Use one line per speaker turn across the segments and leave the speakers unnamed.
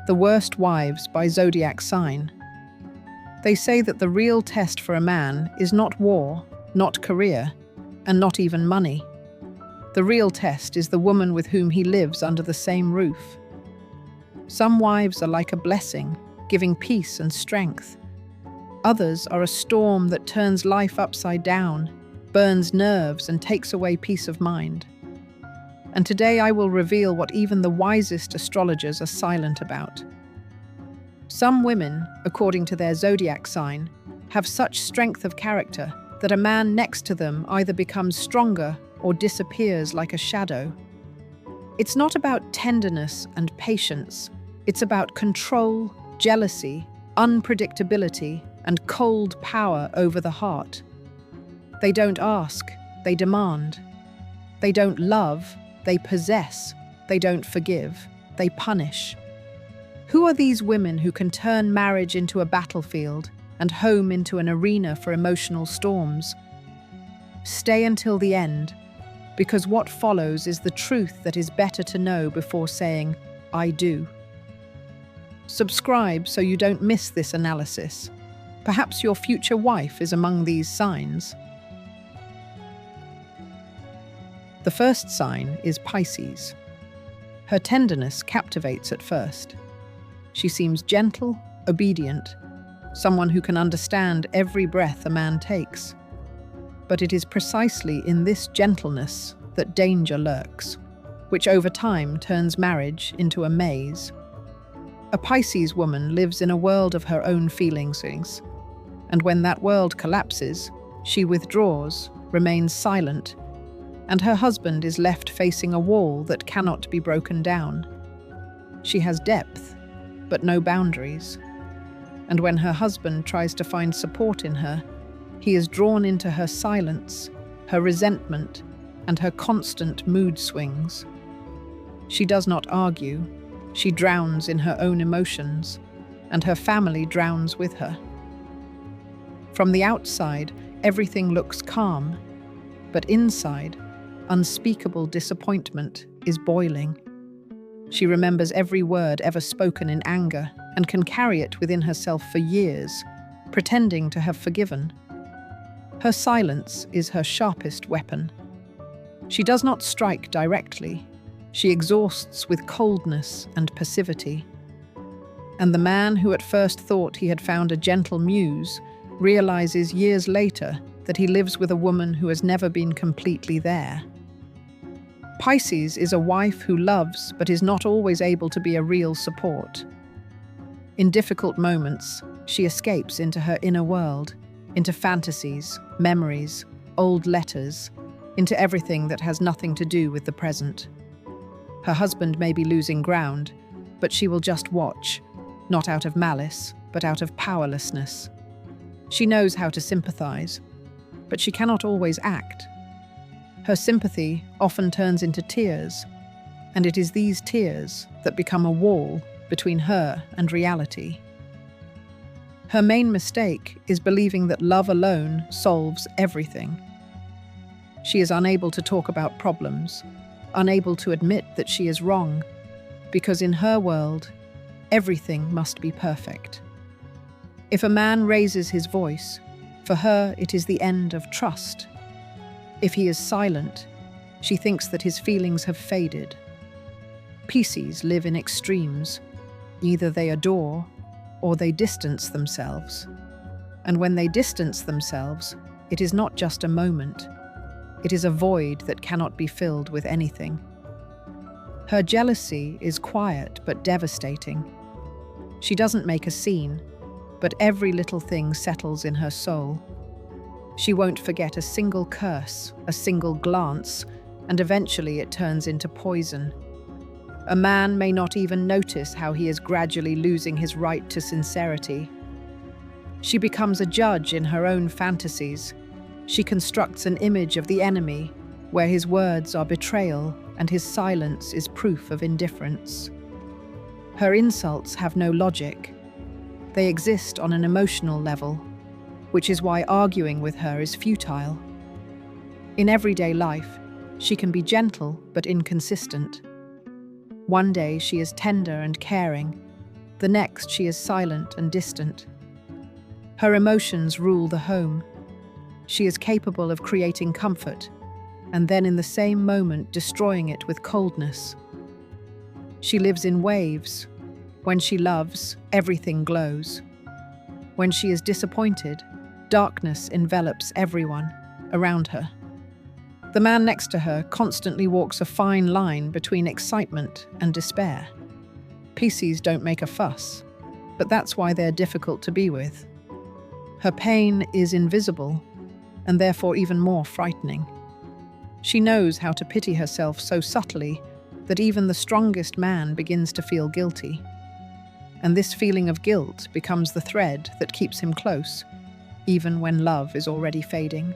The Worst Wives by Zodiac Sign. They say that the real test for a man is not war, not career, and not even money. The real test is the woman with whom he lives under the same roof. Some wives are like a blessing, giving peace and strength. Others are a storm that turns life upside down, burns nerves, and takes away peace of mind. And today I will reveal what even the wisest astrologers are silent about. Some women, according to their zodiac sign, have such strength of character that a man next to them either becomes stronger or disappears like a shadow. It's not about tenderness and patience. It's about control, jealousy, unpredictability, and cold power over the heart. They don't ask, they demand. They don't love, they possess. They don't forgive, they punish. Who are these women who can turn marriage into a battlefield and home into an arena for emotional storms? Stay until the end, because what follows is the truth that is better to know before saying, I do. Subscribe so you don't miss this analysis. Perhaps your future wife is among these signs. The first sign is Pisces. Her tenderness captivates at first. She seems gentle, obedient, someone who can understand every breath a man takes. But it is precisely in this gentleness that danger lurks, which over time turns marriage into a maze. A Pisces woman lives in a world of her own feelings, and when that world collapses, she withdraws, remains silent, and her husband is left facing a wall that cannot be broken down. She has depth, but no boundaries. And when her husband tries to find support in her, he is drawn into her silence, her resentment, and her constant mood swings. She does not argue. She drowns in her own emotions, and her family drowns with her. From the outside, everything looks calm, but inside, unspeakable disappointment is boiling. She remembers every word ever spoken in anger and can carry it within herself for years, pretending to have forgiven. Her silence is her sharpest weapon. She does not strike directly. She exhausts with coldness and passivity. And the man who at first thought he had found a gentle muse realizes years later that he lives with a woman who has never been completely there. Pisces is a wife who loves but is not always able to be a real support. In difficult moments, she escapes into her inner world, into fantasies, memories, old letters, into everything that has nothing to do with the present. Her husband may be losing ground, but she will just watch, not out of malice, but out of powerlessness. She knows how to sympathize, but she cannot always act. Her sympathy often turns into tears, and it is these tears that become a wall between her and reality. Her main mistake is believing that love alone solves everything. She is unable to talk about problems, unable to admit that she is wrong, because in her world, everything must be perfect. If a man raises his voice, for her it is the end of trust. If he is silent, she thinks that his feelings have faded. Pisces live in extremes. Either they adore or they distance themselves. And when they distance themselves, it is not just a moment. It is a void that cannot be filled with anything. Her jealousy is quiet but devastating. She doesn't make a scene, but every little thing settles in her soul. She won't forget a single curse, a single glance, and eventually it turns into poison. A man may not even notice how he is gradually losing his right to sincerity. She becomes a judge in her own fantasies. She constructs an image of the enemy, where his words are betrayal and his silence is proof of indifference. Her insults have no logic. They exist on an emotional level, which is why arguing with her is futile. In everyday life, she can be gentle but inconsistent. One day she is tender and caring, The next, she is silent and distant. Her emotions rule the home. She is capable of creating comfort, and then in the same moment destroying it with coldness. She lives in waves. When she loves, everything glows. When she is disappointed, darkness envelops everyone around her. The man next to her constantly walks a fine line between excitement and despair. Pisces don't make a fuss, but that's why they're difficult to be with. Her pain is invisible, and therefore even more frightening. She knows how to pity herself so subtly that even the strongest man begins to feel guilty. And this feeling of guilt becomes the thread that keeps him close, even when love is already fading.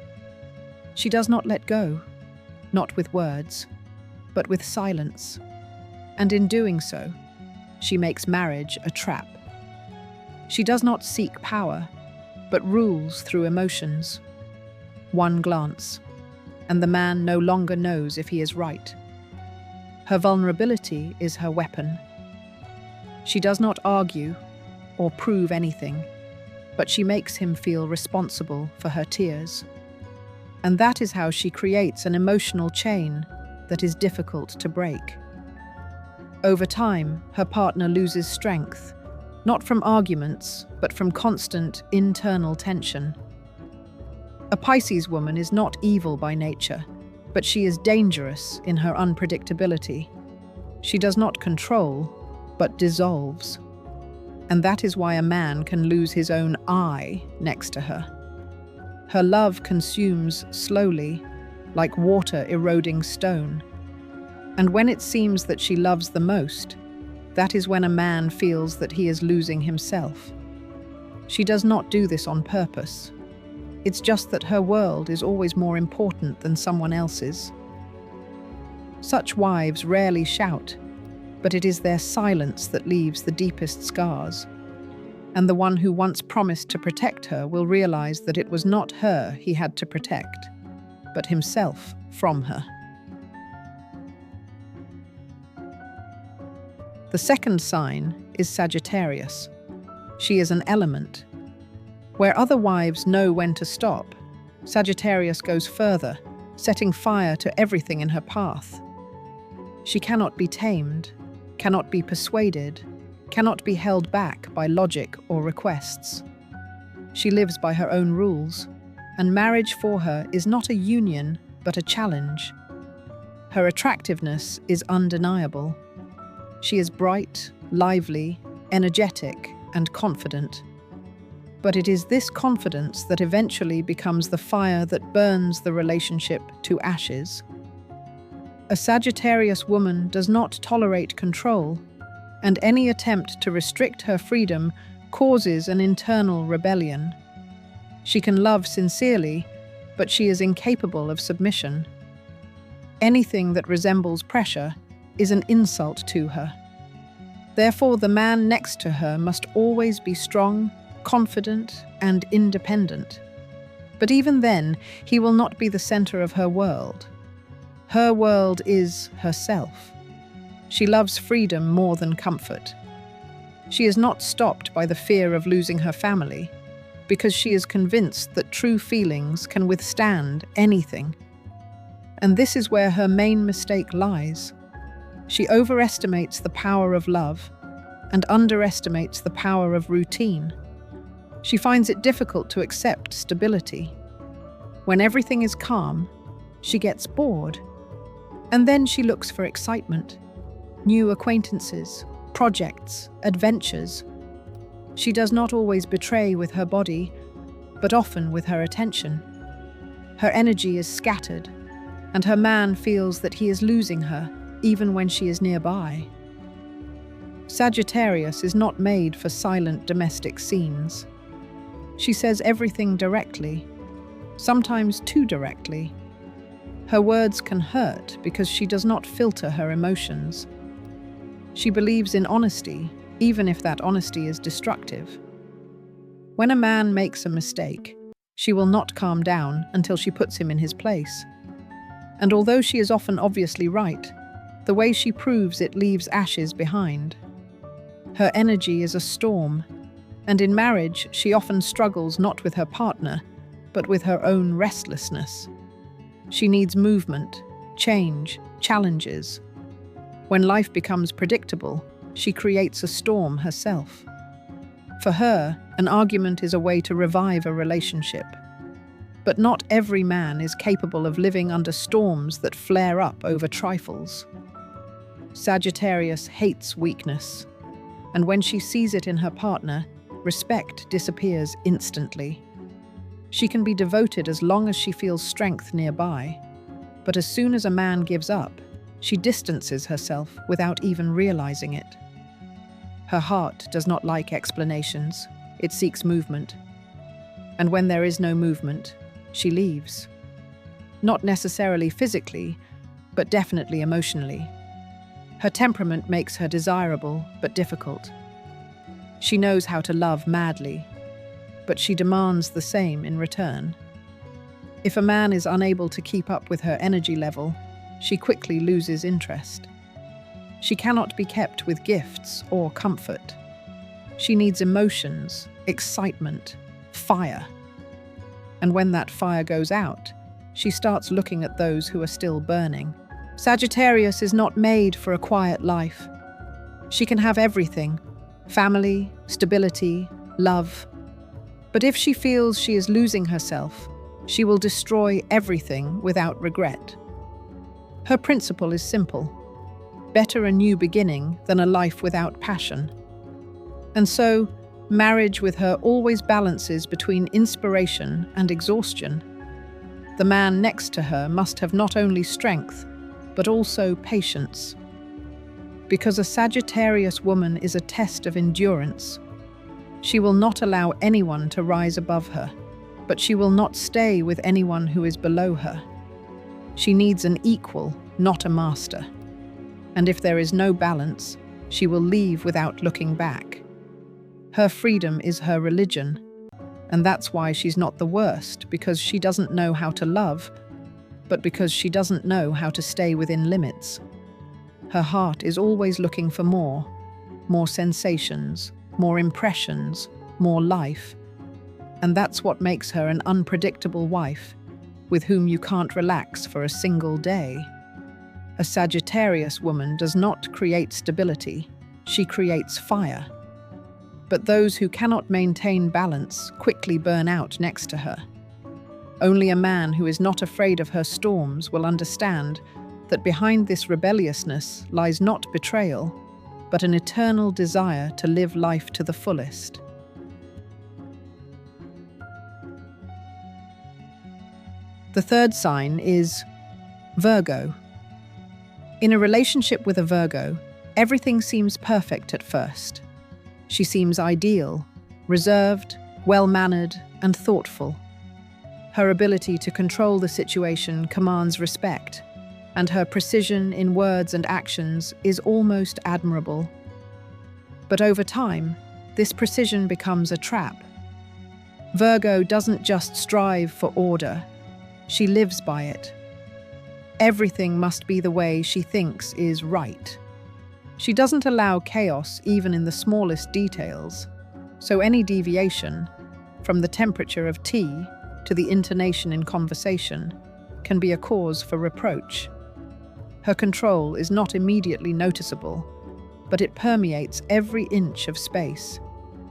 She does not let go, not with words, but with silence. And in doing so, she makes marriage a trap. She does not seek power, but rules through emotions. One glance, and the man no longer knows if he is right. Her vulnerability is her weapon. She does not argue or prove anything, but she makes him feel responsible for her tears. And that is how she creates an emotional chain that is difficult to break. Over time, her partner loses strength, not from arguments, but from constant internal tension. A Pisces woman is not evil by nature, but she is dangerous in her unpredictability. She does not control, but dissolves. And that is why a man can lose his own eye next to her. Her love consumes slowly, like water eroding stone. And when it seems that she loves the most, that is when a man feels that he is losing himself. She does not do this on purpose. It's just that her world is always more important than someone else's. Such wives rarely shout, but it is their silence that leaves the deepest scars. And the one who once promised to protect her will realize that it was not her he had to protect, but himself from her. The second sign is Sagittarius. She is an element. Where other wives know when to stop, Sagittarius goes further, setting fire to everything in her path. She cannot be tamed, cannot be persuaded, cannot be held back by logic or requests. She lives by her own rules, and marriage for her is not a union but a challenge. Her attractiveness is undeniable. She is bright, lively, energetic, and confident. But it is this confidence that eventually becomes the fire that burns the relationship to ashes. A Sagittarius woman does not tolerate control, and any attempt to restrict her freedom causes an internal rebellion. She can love sincerely, but she is incapable of submission. Anything that resembles pressure is an insult to her. Therefore, the man next to her must always be strong, confident, and independent. But even then, he will not be the center of her world. Her world is herself. She loves freedom more than comfort. She is not stopped by the fear of losing her family, because she is convinced that true feelings can withstand anything. And this is where her main mistake lies. She overestimates the power of love and underestimates the power of routine. She finds it difficult to accept stability. When everything is calm, she gets bored. And then she looks for excitement, new acquaintances, projects, adventures. She does not always betray with her body, but often with her attention. Her energy is scattered, and her man feels that he is losing her, even when she is nearby. Sagittarius is not made for silent domestic scenes. She says everything directly, sometimes too directly. Her words can hurt because she does not filter her emotions. She believes in honesty, even if that honesty is destructive. When a man makes a mistake, she will not calm down until she puts him in his place. And although she is often obviously right, the way she proves it leaves ashes behind. Her energy is a storm, and in marriage she often struggles not with her partner, but with her own restlessness. She needs movement, change, challenges. When life becomes predictable, she creates a storm herself. For her, an argument is a way to revive a relationship. But not every man is capable of living under storms that flare up over trifles. Sagittarius hates weakness, and when she sees it in her partner, respect disappears instantly. She can be devoted as long as she feels strength nearby, but as soon as a man gives up, she distances herself without even realizing it. Her heart does not like explanations, it seeks movement. And when there is no movement, she leaves. Not necessarily physically, but definitely emotionally. Her temperament makes her desirable, but difficult. She knows how to love madly, but she demands the same in return. If a man is unable to keep up with her energy level, she quickly loses interest. She cannot be kept with gifts or comfort. She needs emotions, excitement, fire. And when that fire goes out, she starts looking at those who are still burning. Sagittarius is not made for a quiet life. She can have everything: family, stability, love. But if she feels she is losing herself, she will destroy everything without regret. Her principle is simple: better a new beginning than a life without passion. And so, marriage with her always balances between inspiration and exhaustion. The man next to her must have not only strength, but also patience. Because a Sagittarius woman is a test of endurance. She will not allow anyone to rise above her, but she will not stay with anyone who is below her. She needs an equal, not a master. And if there is no balance, she will leave without looking back. Her freedom is her religion, and that's why she's not the worst, because she doesn't know how to love, but because she doesn't know how to stay within limits. Her heart is always looking for more sensations, more impressions, more life. And that's what makes her an unpredictable wife, with whom you can't relax for a single day. A Sagittarius woman does not create stability, she creates fire. But those who cannot maintain balance quickly burn out next to her. Only a man who is not afraid of her storms will understand that behind this rebelliousness lies not betrayal, but an eternal desire to live life to the fullest. The third sign is Virgo. In a relationship with a Virgo, everything seems perfect at first. She seems ideal, reserved, well-mannered, and thoughtful. Her ability to control the situation commands respect, and her precision in words and actions is almost admirable. But over time, this precision becomes a trap. Virgo doesn't just strive for order, she lives by it. Everything must be the way she thinks is right. She doesn't allow chaos even in the smallest details, so any deviation, from the temperature of tea to the intonation in conversation, can be a cause for reproach. Her control is not immediately noticeable, but it permeates every inch of space,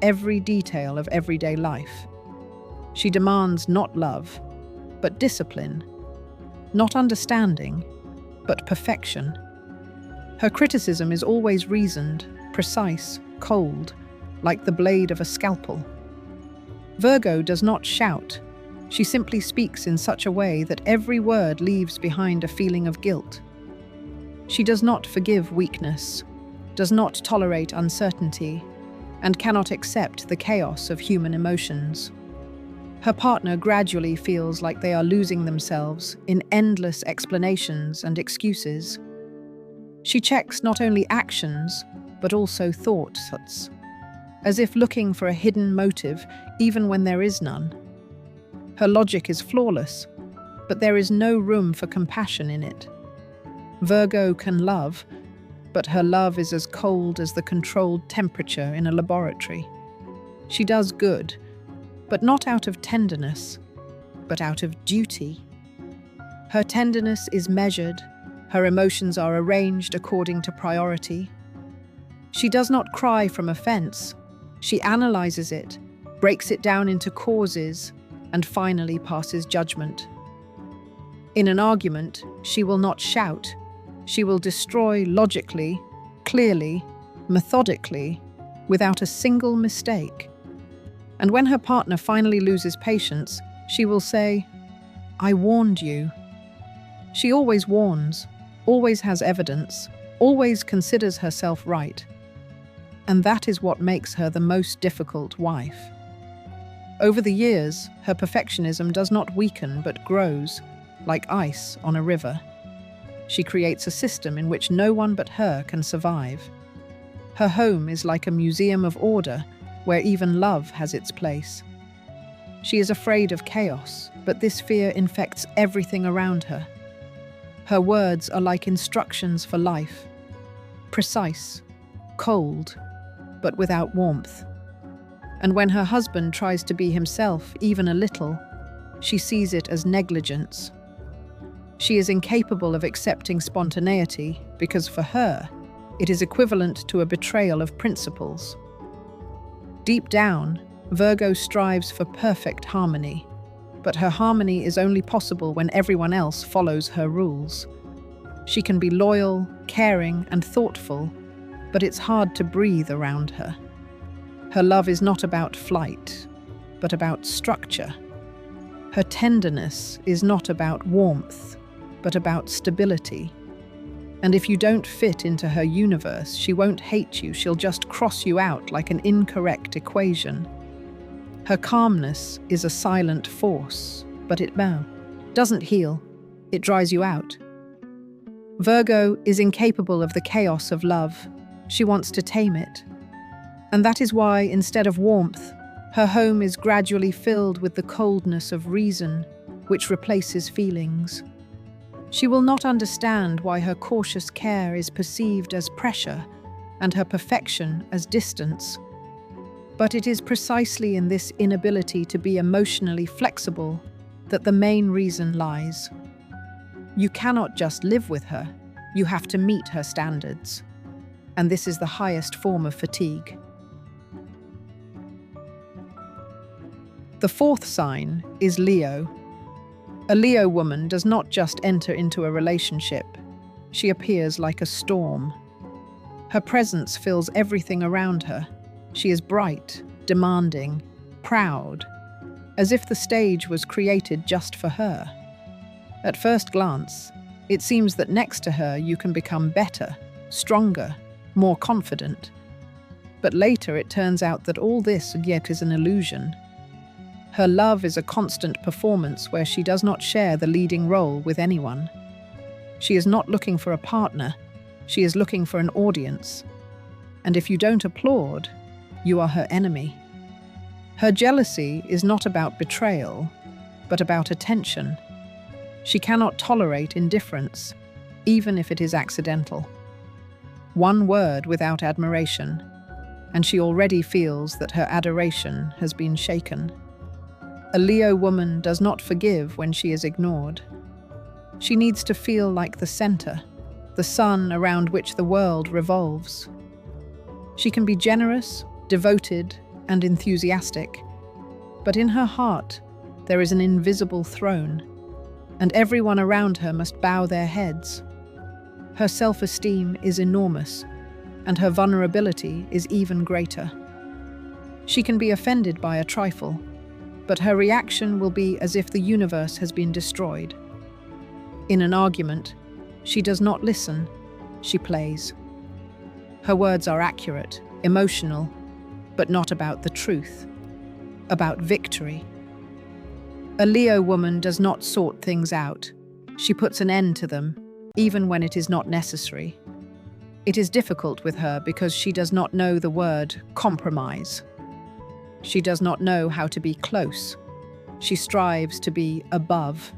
every detail of everyday life. She demands not love, but discipline, not understanding, but perfection. Her criticism is always reasoned, precise, cold, like the blade of a scalpel. Virgo does not shout. She simply speaks in such a way that every word leaves behind a feeling of guilt. She does not forgive weakness, does not tolerate uncertainty, and cannot accept the chaos of human emotions. Her partner gradually feels like they are losing themselves in endless explanations and excuses. She checks not only actions, but also thoughts, as if looking for a hidden motive even when there is none. Her logic is flawless, but there is no room for compassion in it. Virgo can love, but her love is as cold as the controlled temperature in a laboratory. She does good, but not out of tenderness, but out of duty. Her tenderness is measured, her emotions are arranged according to priority. She does not cry from offense. She analyzes it, breaks it down into causes, and finally passes judgment. In an argument, she will not shout. She will destroy logically, clearly, methodically, without a single mistake. And when her partner finally loses patience, she will say, "I warned you." She always warns, always has evidence, always considers herself right. And that is what makes her the most difficult wife. Over the years, her perfectionism does not weaken but grows, like ice on a river. She creates a system in which no one but her can survive. Her home is like a museum of order, where even love has its place. She is afraid of chaos, but this fear infects everything around her. Her words are like instructions for life, precise, cold, but without warmth. And when her husband tries to be himself even a little, she sees it as negligence. She is incapable of accepting spontaneity because for her, it is equivalent to a betrayal of principles. Deep down, Virgo strives for perfect harmony, but her harmony is only possible when everyone else follows her rules. She can be loyal, caring, and thoughtful, but it's hard to breathe around her. Her love is not about flight, but about structure. Her tenderness is not about warmth, but about stability. And if you don't fit into her universe, she won't hate you, she'll just cross you out like an incorrect equation. Her calmness is a silent force, but it doesn't heal, it dries you out. Virgo is incapable of the chaos of love. She wants to tame it. And that is why, instead of warmth, her home is gradually filled with the coldness of reason, which replaces feelings. She will not understand why her cautious care is perceived as pressure and her perfection as distance. But it is precisely in this inability to be emotionally flexible that the main reason lies. You cannot just live with her, you have to meet her standards. And this is the highest form of fatigue. The fourth sign is Leo. A Leo woman does not just enter into a relationship. She appears like a storm. Her presence fills everything around her. She is bright, demanding, proud, as if the stage was created just for her. At first glance, it seems that next to her you can become better, stronger, more confident. But later it turns out that all this yet is an illusion. Her love is a constant performance where she does not share the leading role with anyone. She is not looking for a partner, she is looking for an audience. And if you don't applaud, you are her enemy. Her jealousy is not about betrayal, but about attention. She cannot tolerate indifference, even if it is accidental. One word without admiration, and she already feels that her adoration has been shaken. A Leo woman does not forgive when she is ignored. She needs to feel like the center, the sun around which the world revolves. She can be generous, devoted, and enthusiastic, but in her heart there is an invisible throne, and everyone around her must bow their heads. Her self-esteem is enormous, and her vulnerability is even greater. She can be offended by a trifle, but her reaction will be as if the universe has been destroyed. In an argument, she does not listen, she plays. Her words are accurate, emotional, but not about the truth, about victory. A Leo woman does not sort things out. She puts an end to them, even when it is not necessary. It is difficult with her because she does not know the word compromise. She does not know how to be close. She strives to be above.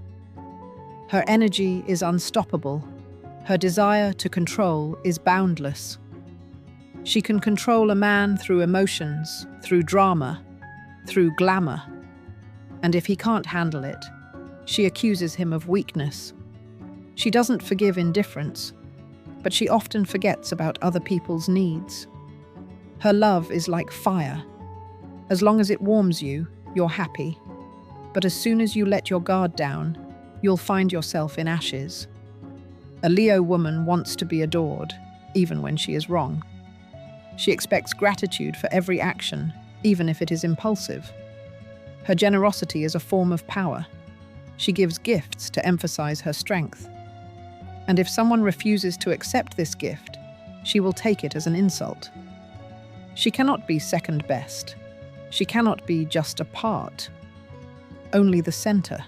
Her energy is unstoppable, Her desire to control is boundless. She can control a man through emotions, through drama, through glamour. And if he can't handle it, she accuses him of weakness. She doesn't forgive indifference, but she often forgets about other people's needs. Her love is like fire. As long as it warms you, you're happy. But as soon as you let your guard down, you'll find yourself in ashes. A Leo woman wants to be adored, even when she is wrong. She expects gratitude for every action, even if it is impulsive. Her generosity is a form of power. She gives gifts to emphasize her strength. And if someone refuses to accept this gift, she will take it as an insult. She cannot be second best. She cannot be just a part, only the center.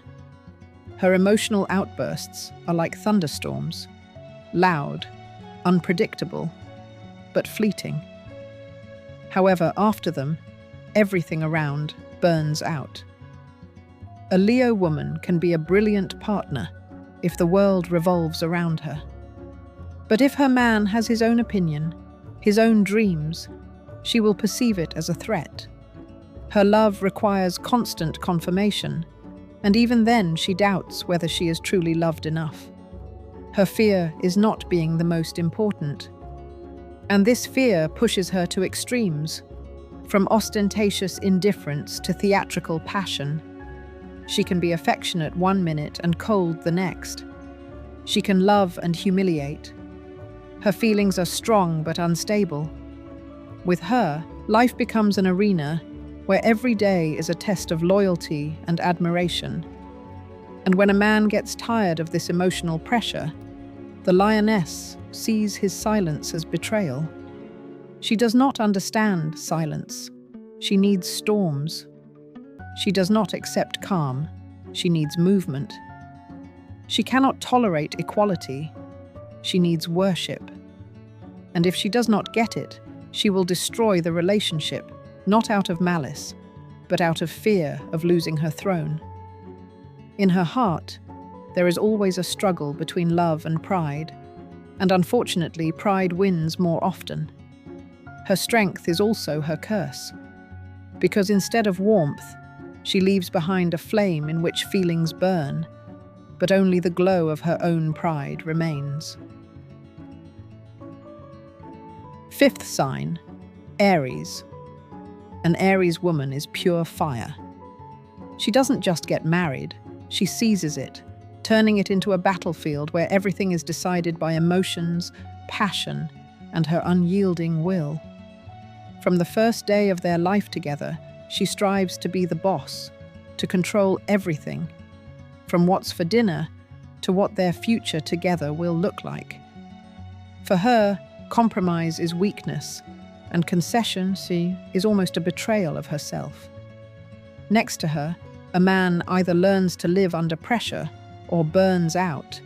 Her emotional outbursts are like thunderstorms, loud, unpredictable, but fleeting. However, after them, everything around burns out. A Leo woman can be a brilliant partner if the world revolves around her. But if her man has his own opinion, his own dreams, she will perceive it as a threat. Her love requires constant confirmation, and even then she doubts whether she is truly loved enough. Her fear is not being the most important. And this fear pushes her to extremes, from ostentatious indifference to theatrical passion. She can be affectionate one minute and cold the next. She can love and humiliate. Her feelings are strong but unstable. With her, life becomes an arena where every day is a test of loyalty and admiration. And when a man gets tired of this emotional pressure, the lioness sees his silence as betrayal. She does not understand silence. She needs storms. She does not accept calm. She needs movement. She cannot tolerate equality. She needs worship. And if she does not get it, she will destroy the relationship, not out of malice, but out of fear of losing her throne. In her heart, there is always a struggle between love and pride, and unfortunately, pride wins more often. Her strength is also her curse, because instead of warmth, she leaves behind a flame in which feelings burn, but only the glow of her own pride remains. Fifth sign, Aries. An Aries woman is pure fire. She doesn't just get married, she seizes it, turning it into a battlefield where everything is decided by emotions, passion, and her unyielding will. From the first day of their life together, she strives to be the boss, to control everything, from what's for dinner to what their future together will look like. For her, compromise is weakness, and concession, is almost a betrayal of herself. Next to her, a man either learns to live under pressure or burns out,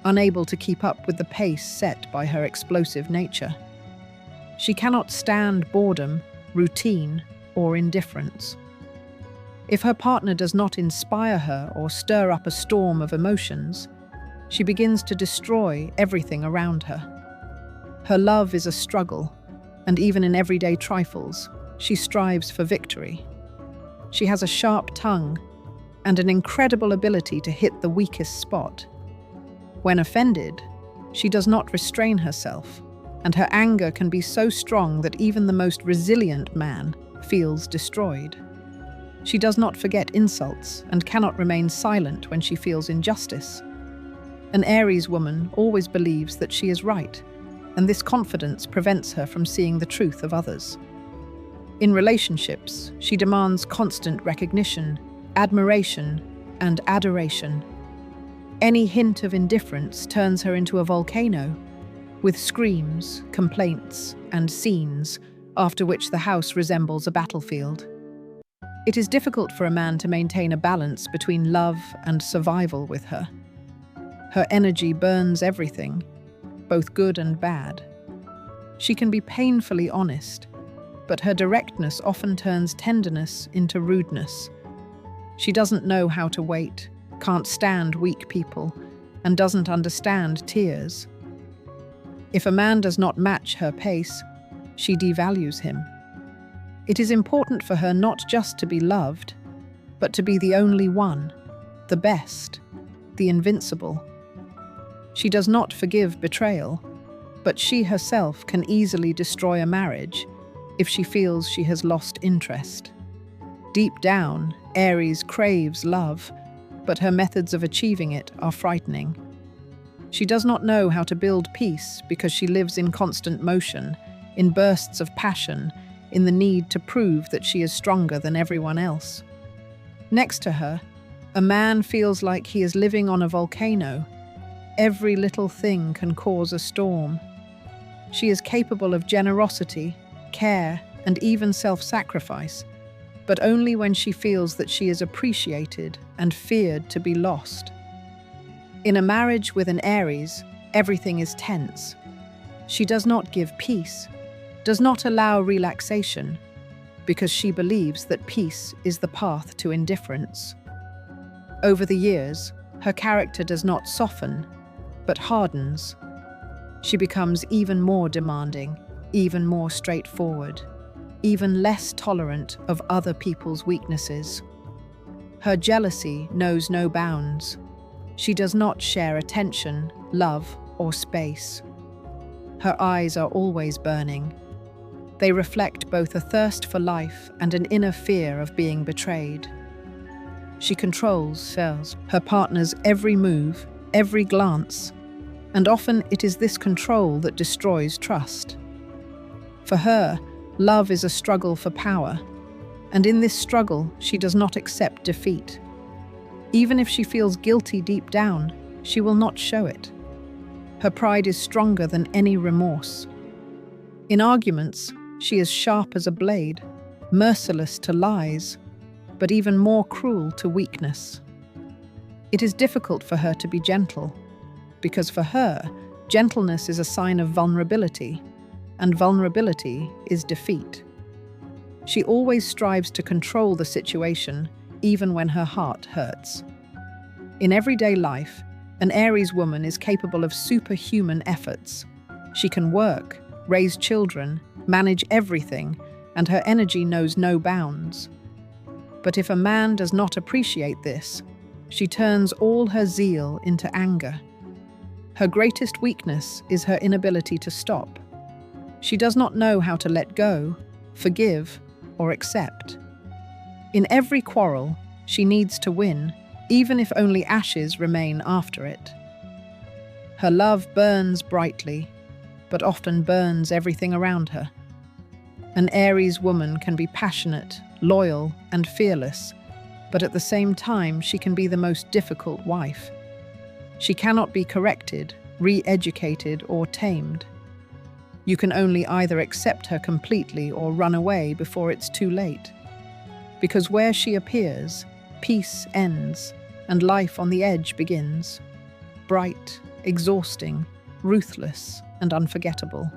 unable to keep up with the pace set by her explosive nature. She cannot stand boredom, routine, or indifference. If her partner does not inspire her or stir up a storm of emotions, she begins to destroy everything around her. Her love is a struggle, and even in everyday trifles, she strives for victory. She has a sharp tongue and an incredible ability to hit the weakest spot. When offended, she does not restrain herself, and her anger can be so strong that even the most resilient man feels destroyed. She does not forget insults and cannot remain silent when she feels injustice. An Aries woman always believes that she is right, and this confidence prevents her from seeing the truth of others. In relationships, she demands constant recognition, admiration, and adoration. Any hint of indifference turns her into a volcano, with screams, complaints, and scenes, after which the house resembles a battlefield. It is difficult for a man to maintain a balance between love and survival with her. Her energy burns everything, both good and bad. She can be painfully honest, but her directness often turns tenderness into rudeness. She doesn't know how to wait, can't stand weak people, and doesn't understand tears. If a man does not match her pace, she devalues him. It is important for her not just to be loved, but to be the only one, the best, the invincible. She does not forgive betrayal, but she herself can easily destroy a marriage if she feels she has lost interest. Deep down, Aries craves love, but her methods of achieving it are frightening. She does not know how to build peace because she lives in constant motion, in bursts of passion, in the need to prove that she is stronger than everyone else. Next to her, a man feels like he is living on a volcano. Every little thing can cause a storm. She is capable of generosity, care, and even self-sacrifice, but only when she feels that she is appreciated and feared to be lost. In a marriage with an Aries, everything is tense. She does not give peace, does not allow relaxation, because she believes that peace is the path to indifference. Over the years, her character does not soften, but hardens. She becomes even more demanding, even more straightforward, even less tolerant of other people's weaknesses. Her jealousy knows no bounds. She does not share attention, love, or space. Her eyes are always burning. They reflect both a thirst for life and an inner fear of being betrayed. She controls her partner's every move, every glance, and often it is this control that destroys trust. For her, love is a struggle for power, and in this struggle, she does not accept defeat. Even if she feels guilty deep down, she will not show it. Her pride is stronger than any remorse. In arguments, she is sharp as a blade, merciless to lies, but even more cruel to weakness. It is difficult for her to be gentle, because for her, gentleness is a sign of vulnerability, and vulnerability is defeat. She always strives to control the situation, even when her heart hurts. In everyday life, an Aries woman is capable of superhuman efforts. She can work, raise children, manage everything, and her energy knows no bounds. But if a man does not appreciate this, she turns all her zeal into anger. Her greatest weakness is her inability to stop. She does not know how to let go, forgive, or accept. In every quarrel, she needs to win, even if only ashes remain after it. Her love burns brightly, but often burns everything around her. An Aries woman can be passionate, loyal, and fearless, but at the same time she can be the most difficult wife. She cannot be corrected, re-educated, or tamed. You can only either accept her completely or run away before it's too late. Because where she appears, peace ends, and life on the edge begins. Bright, exhausting, ruthless, and unforgettable.